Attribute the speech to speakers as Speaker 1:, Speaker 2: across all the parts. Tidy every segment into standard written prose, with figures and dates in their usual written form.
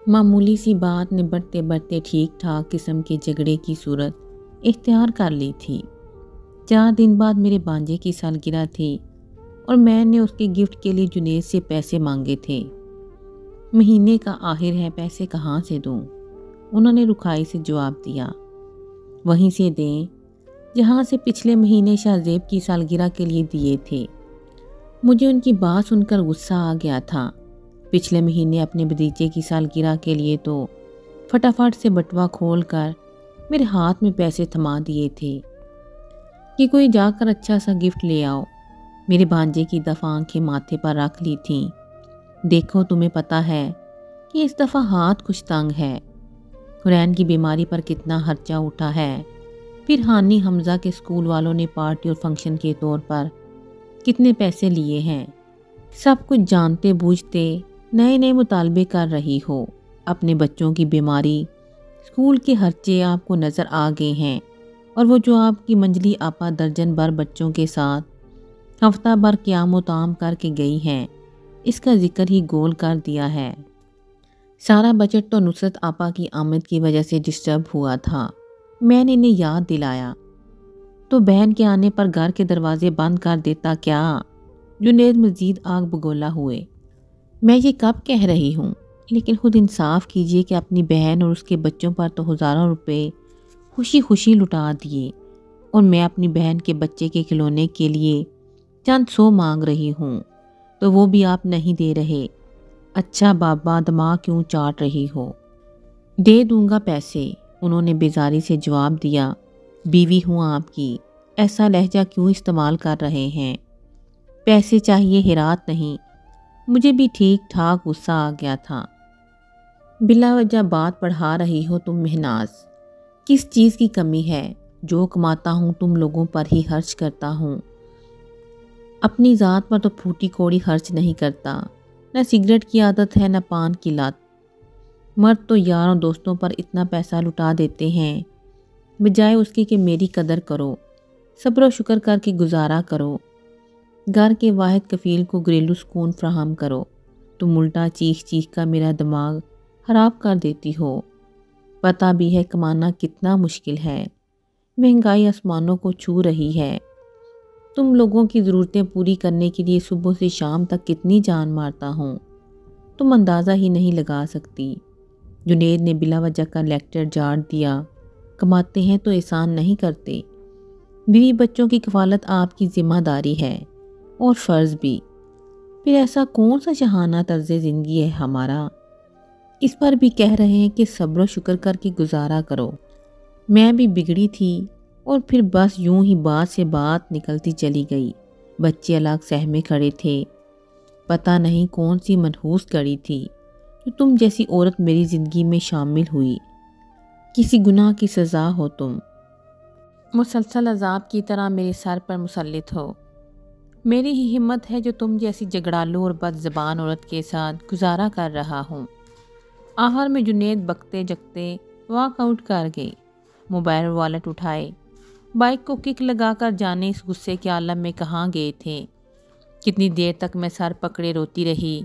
Speaker 1: معمولی سی بات نے بڑھتے بڑھتے ٹھیک ٹھاک قسم کے جھگڑے کی صورت اختیار کر لی تھی۔ 4 دن بعد میرے بانجے کی سالگرہ تھی اور میں نے اس کے گفٹ کے لیے جنید سے پیسے مانگے تھے۔ مہینے کا آخر ہے، پیسے کہاں سے دوں؟ انہوں نے رکھائی سے جواب دیا، وہیں سے دیں جہاں سے پچھلے مہینے شاہزیب کی سالگرہ کے لیے دیے تھے۔ مجھے ان کی بات سن کر غصہ آ گیا تھا۔ پچھلے مہینے اپنے بھتیجے کی سالگرہ کے لیے تو فٹافٹ سے بٹوا کھول کر میرے ہاتھ میں پیسے تھما دیے تھے کہ کوئی جا کر اچھا سا گفٹ لے آؤ۔ میرے بھانجے کی دفعہ آنکھیں ماتھے پر رکھ لی تھیں۔ دیکھو تمہیں پتہ ہے کہ اس دفعہ ہاتھ کچھ تنگ ہے۔ حرین کی بیماری پر کتنا خرچہ اٹھا ہے، پھر ہانی حمزہ کے اسکول والوں نے پارٹی اور فنکشن کے طور پر کتنے پیسے لیے ہیں۔ سب کچھ جانتے بوجھتے نئے نئے مطالبے کر رہی ہو۔ اپنے بچوں کی بیماری، اسکول کے خرچے آپ کو نظر آ گئے ہیں، اور وہ جو آپ کی منجلی آپا درجن بھر بچوں کے ساتھ ہفتہ بھر قیام و طعام کر کے گئی ہیں، اس کا ذکر ہی گول کر دیا ہے۔ سارا بجٹ تو نصرت آپا کی آمد کی وجہ سے ڈسٹرب ہوا تھا۔ میں نے انہیں یاد دلایا تو بہن کے آنے پر گھر کے دروازے بند کر دیتا کیا؟ جنید مزید آگ بگولا ہوئے۔ میں یہ کب کہہ رہی ہوں، لیکن خود انصاف کیجئے کہ اپنی بہن اور اس کے بچوں پر تو ہزاروں روپے خوشی خوشی لٹا دیے، اور میں اپنی بہن کے بچے کے کھلونے کے لیے چند 100 مانگ رہی ہوں تو وہ بھی آپ نہیں دے رہے۔ اچھا بابا، دماغ کیوں چاٹ رہی ہو؟ دے دوں گا پیسے، انہوں نے بیزاری سے جواب دیا۔ بیوی ہوں آپ کی، ایسا لہجہ کیوں استعمال کر رہے ہیں؟ پیسے چاہیے، ہیرات نہیں۔ مجھے بھی ٹھیک ٹھاک غصہ آ گیا تھا۔ بلا وجہ بات پڑھا رہی ہو تم مہناز، کس چیز کی کمی ہے؟ جو کماتا ہوں تم لوگوں پر ہی خرچ کرتا ہوں، اپنی ذات پر تو پھوٹی کوڑی خرچ نہیں کرتا۔ نہ سگریٹ کی عادت ہے، نہ پان کی لت۔ مرد تو یاروں دوستوں پر اتنا پیسہ لٹا دیتے ہیں، بجائے اس کے کہ میری قدر کرو، صبر و شکر کر کے گزارا کرو، گھر کے واحد کفیل کو گھریلو سکون فراہم کرو۔ تم الٹا چیخ چیخ کر میرا دماغ خراب کر دیتی ہو۔ پتہ بھی ہے کمانا کتنا مشکل ہے، مہنگائی آسمانوں کو چھو رہی ہے۔ تم لوگوں کی ضرورتیں پوری کرنے کے لیے صبح سے شام تک کتنی جان مارتا ہوں، تم اندازہ ہی نہیں لگا سکتی۔ جنید نے بلا وجہ کا لیکچر جاڑ دیا۔ کماتے ہیں تو احسان نہیں کرتے، بیوی بچوں کی کفالت آپ کی ذمہ داری ہے اور فرض بھی۔ پھر ایسا کون سا شاہانہ طرز زندگی ہے ہمارا، اس پر بھی کہہ رہے ہیں کہ صبر و شکر کر کے گزارا کرو۔ میں بھی بگڑی تھی، اور پھر بس یوں ہی بات سے بات نکلتی چلی گئی۔ بچے الگ سہمے کھڑے تھے۔ پتہ نہیں کون سی منحوس گڑی تھی جو تم جیسی عورت میری زندگی میں شامل ہوئی۔ کسی گناہ کی سزا ہو تم، مسلسل عذاب کی طرح میرے سر پر مسلط ہو۔ میری ہی ہمت ہے جو تم جیسی جگڑالو اور بد زبان عورت کے ساتھ گزارا کر رہا ہوں۔ آخر میں جنید بکتے جگتے واک آؤٹ کر گئی۔ موبائل اور والٹ اٹھائے، بائک کو کک لگا کر جانے اس غصے کے عالم میں کہاں گئے تھے۔ کتنی دیر تک میں سر پکڑے روتی رہی۔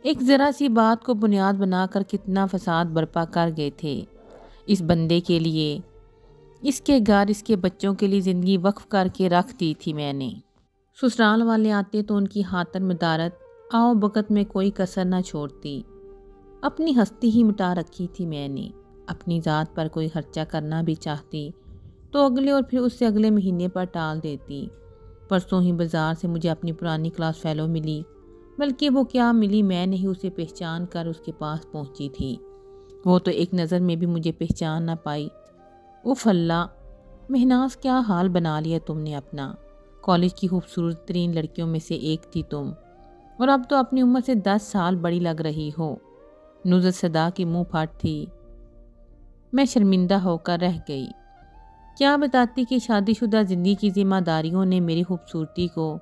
Speaker 1: ایک ذرا سی بات کو بنیاد بنا کر کتنا فساد برپا کر گئے تھے۔ اس بندے کے لیے، اس کے گھر، اس کے بچوں کے لیے زندگی وقف کر کے رکھ دی تھی میں نے۔ سسرال والے آتے تو ان کی خاطر مدارت آؤ بکت میں کوئی کسر نہ چھوڑتی۔ اپنی ہستی ہی مٹا رکھی تھی میں نے۔ اپنی ذات پر کوئی خرچہ کرنا بھی چاہتی تو اگلے اور پھر اس سے اگلے مہینے پر ٹال دیتی۔ پرسوں ہی بازار سے مجھے اپنی پرانی کلاس فیلو ملی، بلکہ وہ کیا ملی، میں نے ہی اسے پہچان کر اس کے پاس پہنچی تھی۔ وہ تو ایک نظر میں بھی مجھے پہچان نہ پائی۔ اف اللہ، مہناز کیا حال بنا لیا تم نے اپنا۔ کالج کی خوبصورت ترین لڑکیوں میں سے ایک تھی تم، اور اب تو اپنی عمر سے 10 سال بڑی لگ رہی ہو۔ نصرت صدا کی منہ پھٹ تھی۔ میں شرمندہ ہو کر رہ گئی۔ کیا بتاتی کہ شادی شدہ زندگی کی ذمہ داریوں نے میری خوبصورتی کو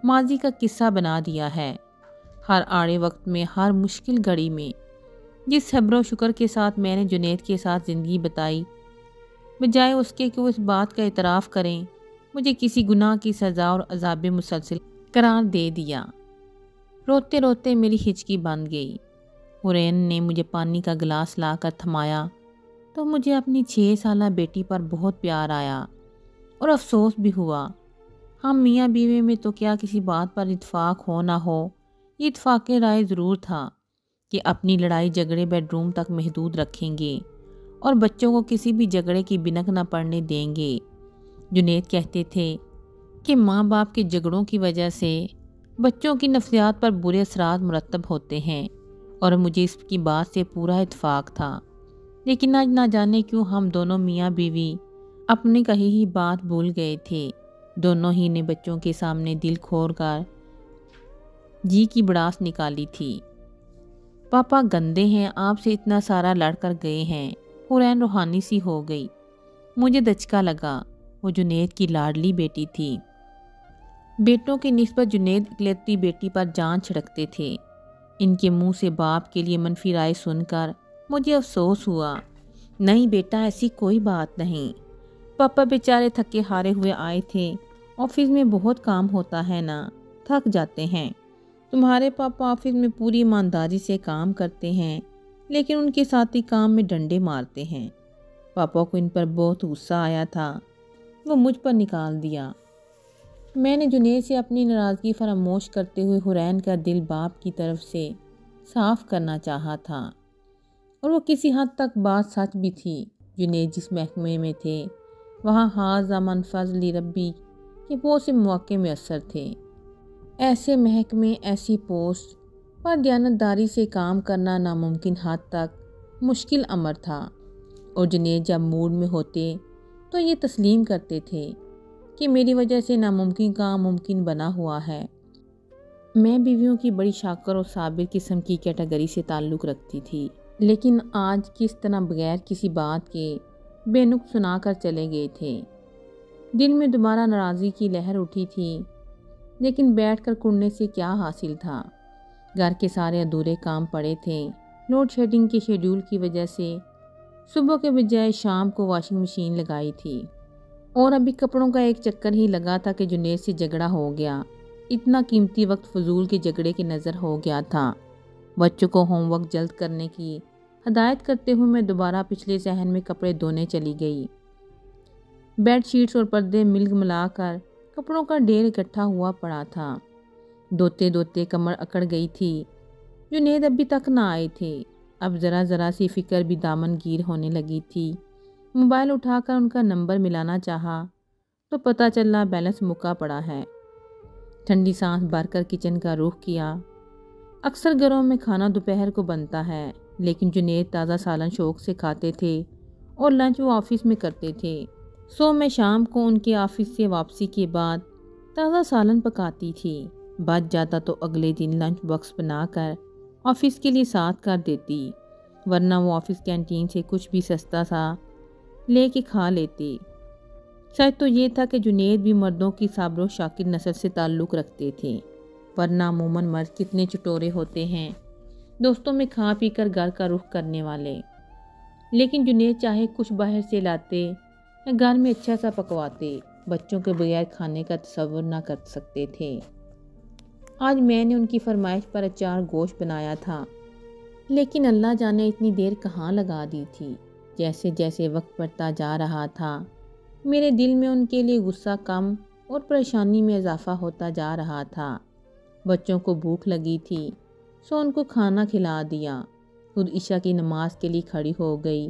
Speaker 1: ماضی کا قصہ بنا دیا ہے۔ ہر آڑے وقت میں، ہر مشکل گھڑی میں، جس صبر و شکر کے ساتھ میں نے جنید کے ساتھ زندگی بتائی، بجائے اس کے کہ وہ اس بات کا اعتراف کریں، مجھے کسی گناہ کی سزا اور عذاب مسلسل قرار دے دیا۔ روتے روتے میری ہچکی بند گئی۔ حرین نے مجھے پانی کا گلاس لا کر تھمایا تو مجھے اپنی 6 سالہ بیٹی پر بہت پیار آیا اور افسوس بھی ہوا۔ ہم میاں بیوی میں تو کیا کسی بات پر اتفاق ہو نہ ہو، یہ اتفاق رائے ضرور تھا کہ اپنی لڑائی جھگڑے بیڈ روم تک محدود رکھیں گے اور بچوں کو کسی بھی جھگڑے کی بنک نہ پڑنے دیں گے۔ جنید کہتے تھے کہ ماں باپ کے جھگڑوں کی وجہ سے بچوں کی نفسیات پر برے اثرات مرتب ہوتے ہیں، اور مجھے اس کی بات سے پورا اتفاق تھا۔ لیکن آج نہ جانے کیوں ہم دونوں میاں بیوی اپنی کہی ہی بات بھول گئے تھے۔ دونوں ہی نے بچوں کے سامنے دل کھول کر جی کی بڑاس نکالی تھی۔ پاپا گندے ہیں، آپ سے اتنا سارا لڑ کر گئے ہیں۔ حرین روحانی سی ہو گئی۔ مجھے دھچکا لگا، وہ جنید کی لاڈلی بیٹی تھی۔ بیٹوں کی نسبت جنید اکلوتی بیٹی پر جان چھڑکتے تھے۔ ان کے منہ سے باپ کے لیے منفی رائے سن کر مجھے افسوس ہوا۔ نہیں بیٹا، ایسی کوئی بات نہیں۔ پاپا بیچارے تھکے ہارے ہوئے آئے تھے، آفس میں بہت کام ہوتا ہے نا، تھک جاتے ہیں۔ تمہارے پاپا آفس میں پوری ایمانداری سے کام کرتے ہیں، لیکن ان کے ساتھی کام میں ڈنڈے مارتے ہیں۔ پاپا کو ان پر بہت غصہ آیا تھا، وہ مجھ پر نکال دیا۔ میں نے جنید سے اپنی ناراضگی فراموش کرتے ہوئے حرین کا دل باپ کی طرف سے صاف کرنا چاہا تھا، اور وہ کسی حد تک بات سچ بھی تھی۔ جنید جس محکمے میں تھے وہاں حاذا من فضل ربی کے بہت سے مواقع میسر تھے۔ ایسے محکمے، ایسی پوسٹ پر دیانتداری سے کام کرنا ناممکن حد تک مشکل امر تھا، اور جنید جب موڈ میں ہوتے تو یہ تسلیم کرتے تھے کہ میری وجہ سے ناممکن کام ممکن بنا ہوا ہے۔ میں بیویوں کی بڑی شاکر اور صابر قسم کی کیٹیگری سے تعلق رکھتی تھی، لیکن آج کس طرح بغیر کسی بات کے بے نقص سنا کر چلے گئے تھے۔ دل میں دوبارہ ناراضی کی لہر اٹھی تھی، لیکن بیٹھ کر کڑنے سے کیا حاصل تھا۔ گھر کے سارے ادھورے کام پڑے تھے۔ لوڈ شیڈنگ کے شیڈول کی وجہ سے صبح کے بجائے شام کو واشنگ مشین لگائی تھی، اور ابھی کپڑوں کا ایک چکر ہی لگا تھا کہ جنید سے جھگڑا ہو گیا۔ اتنا قیمتی وقت فضول کے جھگڑے کی نظر ہو گیا تھا۔ بچوں کو ہوم ورک جلد کرنے کی ہدایت کرتے ہوئے میں دوبارہ پچھلے صحن میں کپڑے دھونے چلی گئی۔ بیڈ شیٹس اور پردے مل ملا کر کپڑوں کا ڈھیر اکٹھا ہوا پڑا تھا۔ دھوتے دھوتے کمر اکڑ گئی تھی۔ جنید ابھی تک نہ آئے تھے۔ اب ذرا ذرا سی فکر بھی دامن گیر ہونے لگی تھی۔ موبائل اٹھا کر ان کا نمبر ملانا چاہا تو پتہ چلا بیلنس مکا پڑا ہے۔ ٹھنڈی سانس بھر کر کچن کا رخ کیا۔ اکثر گھروں میں کھانا دوپہر کو بنتا ہے، لیکن جنید تازہ سالن شوق سے کھاتے تھے اور لنچ وہ آفس میں کرتے تھے۔ سو میں شام کو ان کے آفس سے واپسی کے بعد تازہ سالن پکاتی تھی۔ بچ جاتا تو اگلے دن لنچ باکس بنا کر آفس کے لیے ساتھ کر دیتی، ورنہ وہ آفس کینٹین سے کچھ بھی سستا سا لے کے کھا لیتے۔ سچ تو یہ تھا کہ جنید بھی مردوں کی صابر و شاکر نسل سے تعلق رکھتے تھے، ورنہ عموماً مرد کتنے چٹورے ہوتے ہیں، دوستوں میں کھا پی کر گھر کا رخ کرنے والے۔ لیکن جنید چاہے کچھ باہر سے لاتے یا گھر میں اچھا سا پکواتے، بچوں کے بغیر کھانے کا تصور نہ کر سکتے تھے۔ آج میں نے ان کی فرمائش پر اچار گوشت بنایا تھا، لیکن اللہ جانے اتنی دیر کہاں لگا دی تھی۔ جیسے جیسے وقت بڑھتا جا رہا تھا، میرے دل میں ان کے لیے غصہ کم اور پریشانی میں اضافہ ہوتا جا رہا تھا۔ بچوں کو بھوک لگی تھی، سو ان کو کھانا کھلا دیا، خود عشاء کی نماز کے لیے کھڑی ہو گئی۔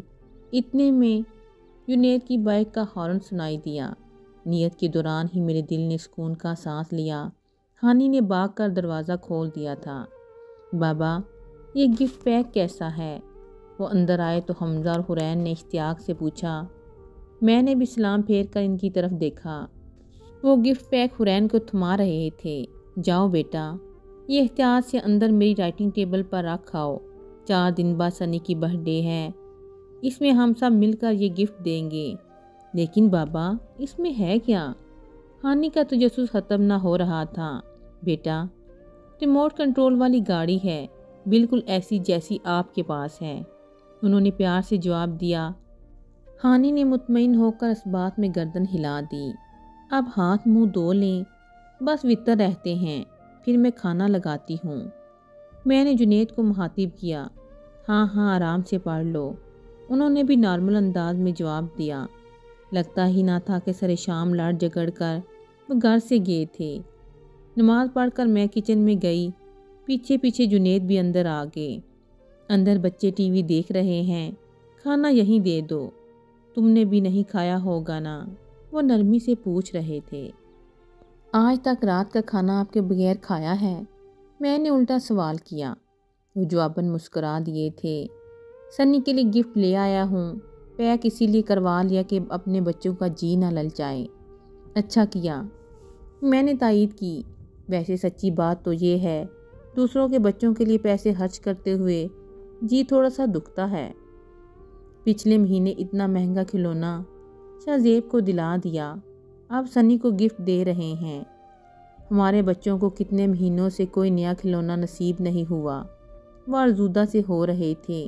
Speaker 1: اتنے میں جنید کی بائک کا ہارن سنائی دیا۔ نیت کے دوران ہی میرے دل نے سکون کا سانس لیا۔ ہانی نے بھاگ کر دروازہ کھول دیا تھا۔ بابا، یہ گفٹ پیک کیسا ہے؟ وہ اندر آئے تو حمزہ اور حرین نے اشتیاق سے پوچھا۔ میں نے بھی سلام پھیر کر ان کی طرف دیکھا۔ وہ گفٹ پیک حرین کو تھما رہے تھے۔ جاؤ بیٹا، یہ احتیاط سے اندر میری رائٹنگ ٹیبل پر رکھ آؤ۔ 4 دن بعد سنی کی برتھ ڈے ہے، اس میں ہم سب مل کر یہ گفٹ دیں گے۔ لیکن بابا، اس میں ہے کیا؟ ہانی کا تجسس ختم نہ ہو رہا تھا۔ بیٹا، ریموٹ کنٹرول والی گاڑی ہے، بالکل ایسی جیسی آپ کے پاس ہے، انہوں نے پیار سے جواب دیا۔ ہانی نے مطمئن ہو کر اس بات میں گردن ہلا دی۔ اب ہاتھ منہ دھو لیں، بس وطر رہتے ہیں، پھر میں کھانا لگاتی ہوں۔ میں نے جنید کو مخاطب کیا۔ ہاں ہاں آرام سے پڑھ لو، انہوں نے بھی نارمل انداز میں جواب دیا۔ لگتا ہی نہ تھا کہ سر شام لڑ جگڑ کر وہ گھر سے گئے تھے۔ نماز پڑھ کر میں کچن میں گئی، پیچھے پیچھے جنید بھی اندر آ گئے۔ اندر بچے ٹی وی دیکھ رہے ہیں، کھانا یہیں دے دو، تم نے بھی نہیں کھایا ہوگا نا، وہ نرمی سے پوچھ رہے تھے۔ آج تک رات کا کھانا آپ کے بغیر کھایا ہے؟ میں نے الٹا سوال کیا۔ وہ جواباً مسکرا دیے تھے۔ سنی کے لیے گفٹ لے آیا ہوں، پیک اسی لیے کروا لیا کہ اپنے بچوں کا جی نہ للچائے۔ اچھا کیا، میں نے تائید کی۔ ویسے سچی بات تو یہ ہے، دوسروں کے بچوں کے لیے پیسے خرچ کرتے ہوئے جی تھوڑا سا دکھتا ہے۔ پچھلے مہینے اتنا مہنگا کھلونا شاہزیب کو دلا دیا، اب سنی کو گفٹ دے رہے ہیں۔ ہمارے بچوں کو کتنے مہینوں سے کوئی نیا کھلونا نصیب نہیں ہوا، وہ آرزودہ سے ہو رہے تھے۔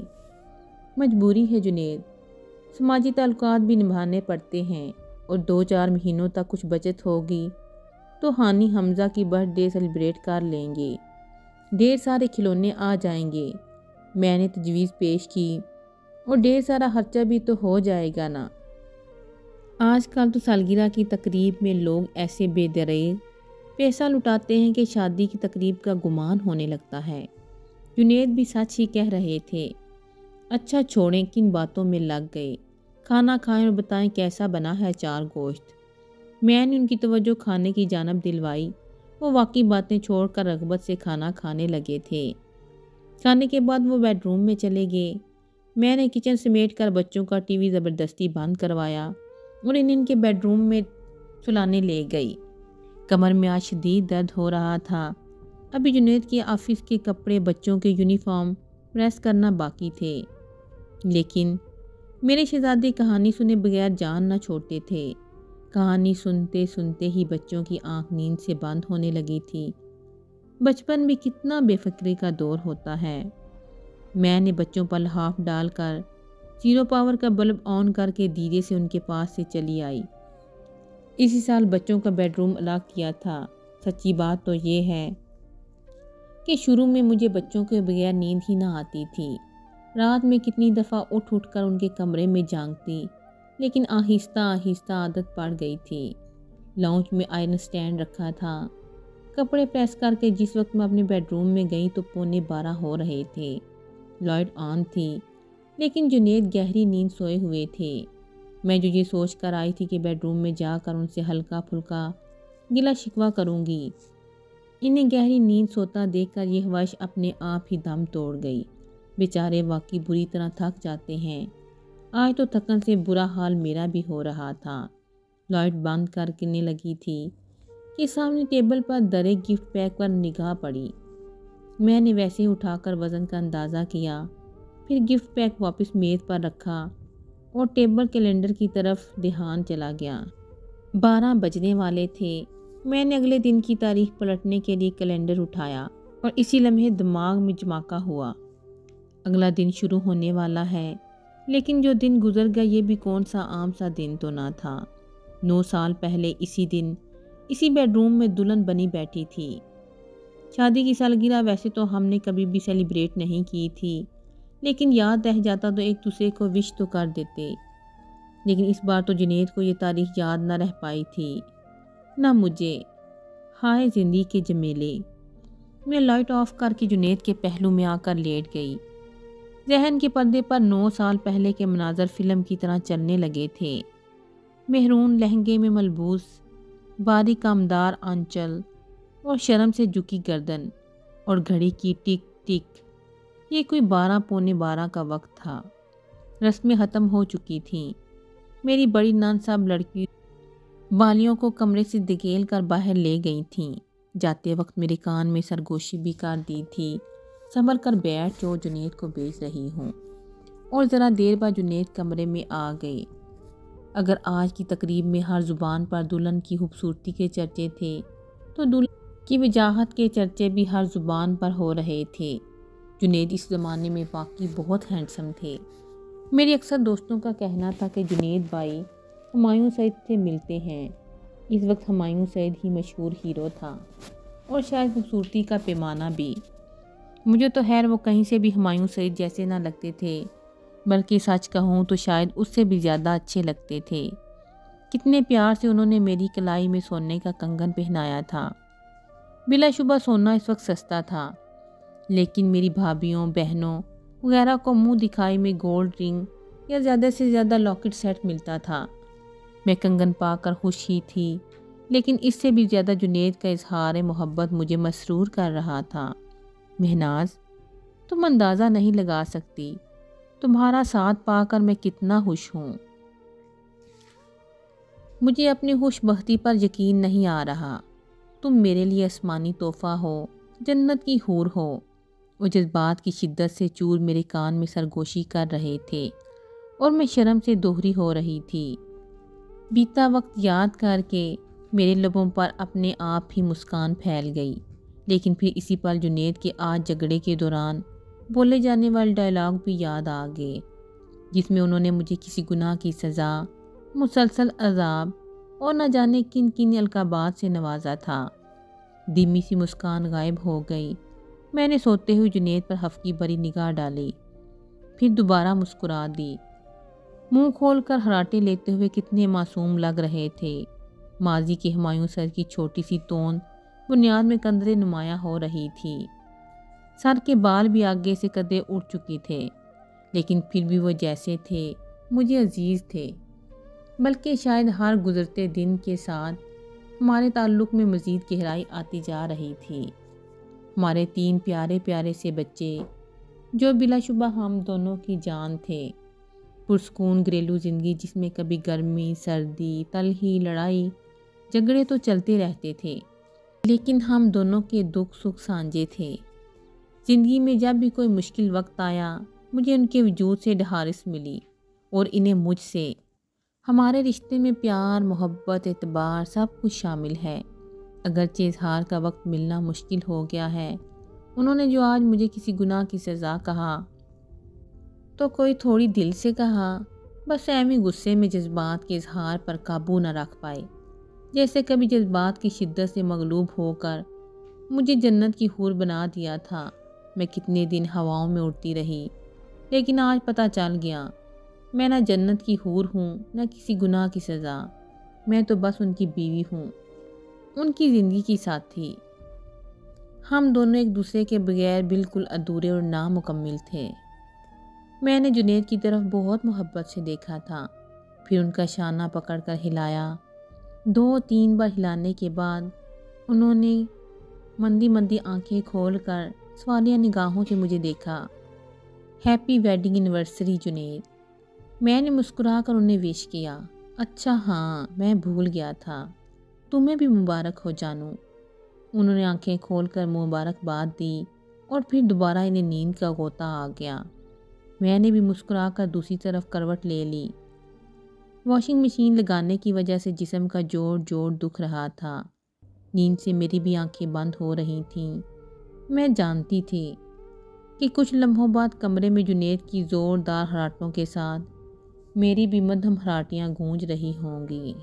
Speaker 1: مجبوری ہے جنید، سماجی تعلقات بھی نبھانے پڑتے ہیں، اور 2-4 مہینوں تک کچھ بچت ہوگی تو ہانی حمزہ کی برتھ ڈے سیلیبریٹ کر لیں گے، ڈھیر سارے کھلونے آ جائیں گے۔ میں نے تجویز پیش کی، اور ڈھیر سارا خرچہ بھی تو ہو جائے گا نا۔ آج کل تو سالگرہ کی تقریب میں لوگ ایسے بے دریغ پیسہ لٹاتے ہیں کہ شادی کی تقریب کا گمان ہونے لگتا ہے۔ جنید بھی سچ ہی کہہ رہے تھے۔ اچھا چھوڑیں کن باتوں میں لگ گئے، کھانا کھائیں اور بتائیں کیسا بنا ہے چار گوشت۔ میں نے ان کی توجہ کھانے کی جانب دلوائی، وہ واقعی باتیں چھوڑ کر رغبت سے کھانا کھانے لگے تھے۔ کھانے کے بعد وہ بیڈ روم میں چلے گئے۔ میں نے کچن سمیٹ کر بچوں کا ٹی وی زبردستی بند کروایا اور ان کے بیڈ روم میں سلانے لے گئی۔ کمر میں آج شدید درد ہو رہا تھا۔ ابھی جنید کے آفس کے کپڑے، بچوں کے یونیفارم پریس کرنا باقی تھے، لیکن میرے شہزادے کہانی سنے بغیر جان نہ چھوڑتے تھے۔ کہانی سنتے سنتے ہی بچوں کی آنکھ نیند سے بند ہونے لگی تھی۔ بچپن بھی کتنا بے فکری کا دور ہوتا ہے۔ میں نے بچوں پر لحاف ڈال کر 0 پاور کا بلب آن کر کے دھیرے سے ان کے پاس سے چلی آئی۔ اسی سال بچوں کا بیڈ روم الگ کیا تھا۔ سچی بات تو یہ ہے کہ شروع میں مجھے بچوں کے بغیر نیند ہی نہ آتی تھی۔ رات میں کتنی دفعہ اٹھ اٹھ کر ان کے کمرے میں جھانکتی، لیکن آہستہ آہستہ عادت پڑ گئی تھی۔ لاؤنج میں آئرن سٹینڈ رکھا تھا۔ کپڑے پریس کر کے جس وقت میں اپنے بیڈ روم میں گئی تو 11:45 ہو رہے تھے۔ لائٹ آن تھی، لیکن جنید گہری نیند سوئے ہوئے تھے۔ میں جو یہ سوچ کر آئی تھی کہ بیڈ روم میں جا کر ان سے ہلکا پھلکا گلا شکوہ کروں گی، انہیں گہری نیند سوتا دیکھ کر یہ خواہش اپنے آپ ہی دم توڑ گئی۔ بیچارے واقعی بری طرح تھک جاتے ہیں۔ آج تو تھکن سے برا حال میرا بھی ہو رہا تھا۔ لائٹ بند کرنے لگی تھی کہ سامنے ٹیبل پر درے گفٹ پیک پر نگاہ پڑی۔ میں نے ویسے ہی اٹھا کر وزن کا اندازہ کیا، پھر گفٹ پیک واپس میز پر رکھا اور ٹیبل کیلنڈر کی طرف دھیان چلا گیا۔ 12 بجنے والے تھے۔ میں نے اگلے دن کی تاریخ پلٹنے کے لیے کیلنڈر اٹھایا اور اسی لمحے دماغ میں جھماکہ ہوا۔ اگلا دن شروع ہونے والا ہے، لیکن جو دن گزر گیا یہ بھی کون سا عام سا دن تو نہ تھا۔ 9 سال پہلے اسی دن اسی بیڈ روم میں دلہن بنی بیٹھی تھی۔ شادی کی سالگرہ ویسے تو ہم نے کبھی بھی سیلیبریٹ نہیں کی تھی، لیکن یاد رہ جاتا تو ایک دوسرے کو وش تو کر دیتے۔ لیکن اس بار تو جنید کو یہ تاریخ یاد نہ رہ پائی تھی، نہ مجھے۔ ہائے زندگی کے جمیلے۔ میں لائٹ آف کر کے جنید کے پہلو میں آ کر لیٹ گئی۔ ذہن کے پردے پر 9 سال پہلے کے مناظر فلم کی طرح چلنے لگے تھے۔ مہرون لہنگے میں ملبوس، باریک کامدار آنچل اور شرم سے جھکی گردن، اور گھڑی کی ٹک ٹک۔ یہ کوئی 12 پونے 12 کا وقت تھا۔ رسمیں ختم ہو چکی تھیں۔ میری بڑی نند سب لڑکی بالیوں کو کمرے سے دھکیل کر باہر لے گئی تھیں۔ جاتے وقت میرے کان میں سرگوشی بھی کر دی تھی، سنبھل کر بیٹھ جو جنید کو بھیج رہی ہوں۔ اور ذرا دیر بعد جنید کمرے میں آ گئے۔ اگر آج کی تقریب میں ہر زبان پر دلہن کی خوبصورتی کے چرچے تھے تو دلہن کی وجاہت کے چرچے بھی ہر زبان پر ہو رہے تھے۔ جنید اس زمانے میں واقعی بہت ہینڈسم تھے۔ میرے اکثر دوستوں کا کہنا تھا کہ جنید بھائی ہمایوں سعید سے ملتے ہیں۔ اس وقت ہمایوں سعید ہی مشہور ہیرو تھا، اور شاید خوبصورتی کا پیمانہ بھی۔ مجھے تو خیر وہ کہیں سے بھی ہمایوں سعید جیسے نہ لگتے تھے، بلکہ سچ کہوں تو شاید اس سے بھی زیادہ اچھے لگتے تھے۔ کتنے پیار سے انہوں نے میری کلائی میں سونے کا کنگن پہنایا تھا۔ بلا شبہ سونا اس وقت سستا تھا، لیکن میری بھابھیوں، بہنوں وغیرہ کو منہ دکھائی میں گولڈ رنگ یا زیادہ سے زیادہ لاکٹ سیٹ ملتا تھا۔ میں کنگن پا کر خوش ہی تھی، لیکن اس سے بھی زیادہ جنید کا اظہار محبت مجھے مسرور کر رہا تھا۔ مہناز، تم اندازہ نہیں لگا سکتی تمہارا ساتھ پا کر میں کتنا خوش ہوں۔ مجھے اپنی خوش بختی پر یقین نہیں آ رہا۔ تم میرے لیے آسمانی تحفہ ہو، جنت کی حور ہو۔ وہ جذبات کی شدت سے چور میرے کان میں سرگوشی کر رہے تھے اور میں شرم سے دوہری ہو رہی تھی۔ بیتا وقت یاد کر کے میرے لبوں پر اپنے آپ ہی مسکان پھیل گئی، لیکن پھر اسی پل جنید کے آج جھگڑے کے دوران بولے جانے والے ڈائلاگ بھی یاد آ گئے، جس میں انہوں نے مجھے کسی گناہ کی سزا، مسلسل عذاب اور نہ جانے کن کن القابات سے نوازا تھا۔ دھیمی سی مسکان غائب ہو گئی۔ میں نے سوتے ہوئے جنید پر ہفکی بھری نگاہ ڈالی، پھر دوبارہ مسکرا دی۔ منہ کھول کر ہراٹے لیتے ہوئے کتنے معصوم لگ رہے تھے۔ ماضی کے ہمایوں سر کی چھوٹی سی توند بنیاد میں قدرے نمایاں ہو رہی تھی۔ سر کے بال بھی آگے سے قدرے اٹھ چکے تھے، لیکن پھر بھی وہ جیسے تھے مجھے عزیز تھے، بلکہ شاید ہر گزرتے دن کے ساتھ ہمارے تعلق میں مزید گہرائی آتی جا رہی تھی۔ ہمارے 3 پیارے پیارے سے بچے جو بلا شبہ ہم دونوں کی جان تھے۔ پرسکون گھریلو زندگی جس میں کبھی گرمی، سردی، تلخی، لڑائی جھگڑے تو چلتے رہتے تھے، لیکن ہم دونوں کے دکھ سکھ سانجھے تھے۔ زندگی میں جب بھی کوئی مشکل وقت آیا مجھے ان کے وجود سے ڈھارس ملی اور انہیں مجھ سے۔ ہمارے رشتے میں پیار، محبت، اعتبار سب کچھ شامل ہے۔ اگرچہ اظہار کا وقت ملنا مشکل ہو گیا ہے۔ انہوں نے جو آج مجھے کسی گناہ کی سزا کہا تو کوئی تھوڑی دل سے کہا، بس ایویں غصے میں جذبات کے اظہار پر قابو نہ رکھ پائے، جیسے کبھی جذبات کی شدت سے مغلوب ہو کر مجھے جنت کی حور بنا دیا تھا۔ میں کتنے دن ہواؤں میں اڑتی رہی، لیکن آج پتہ چل گیا میں نہ جنت کی حور ہوں نہ کسی گناہ کی سزا۔ میں تو بس ان کی بیوی ہوں، ان کی زندگی کی ساتھی۔ ہم دونوں ایک دوسرے کے بغیر بالکل ادھورے اور نامکمل تھے۔ میں نے جنید کی طرف بہت محبت سے دیکھا تھا، پھر ان کا شانہ پکڑ کر ہلایا۔ 2-3 بار ہلانے کے بعد انہوں نے مندی مندی آنکھیں کھول کر سوالیہ نگاہوں سے مجھے دیکھا۔ Happy wedding anniversary Junaid. میں نے مسکرا کر انہیں وش کیا۔ اچھا ہاں، میں بھول گیا تھا، تمہیں بھی مبارک ہو جانو۔ انہوں نے آنکھیں کھول کر مبارکباد دی اور پھر دوبارہ انہیں نیند کا غوطہ آ گیا۔ میں نے بھی مسکرا کر دوسری طرف کروٹ لے لی۔ واشنگ مشین لگانے کی وجہ سے جسم کا جوڑ جوڑ دکھ رہا تھا۔ نیند سے میری بھی آنکھیں بند ہو رہی تھیں۔ میں جانتی تھی کہ کچھ لمحوں بعد کمرے میں جنید کی زوردار ہراٹوں کے ساتھ میری بھی مدھم ہراٹیاں گونج رہی ہوں گی۔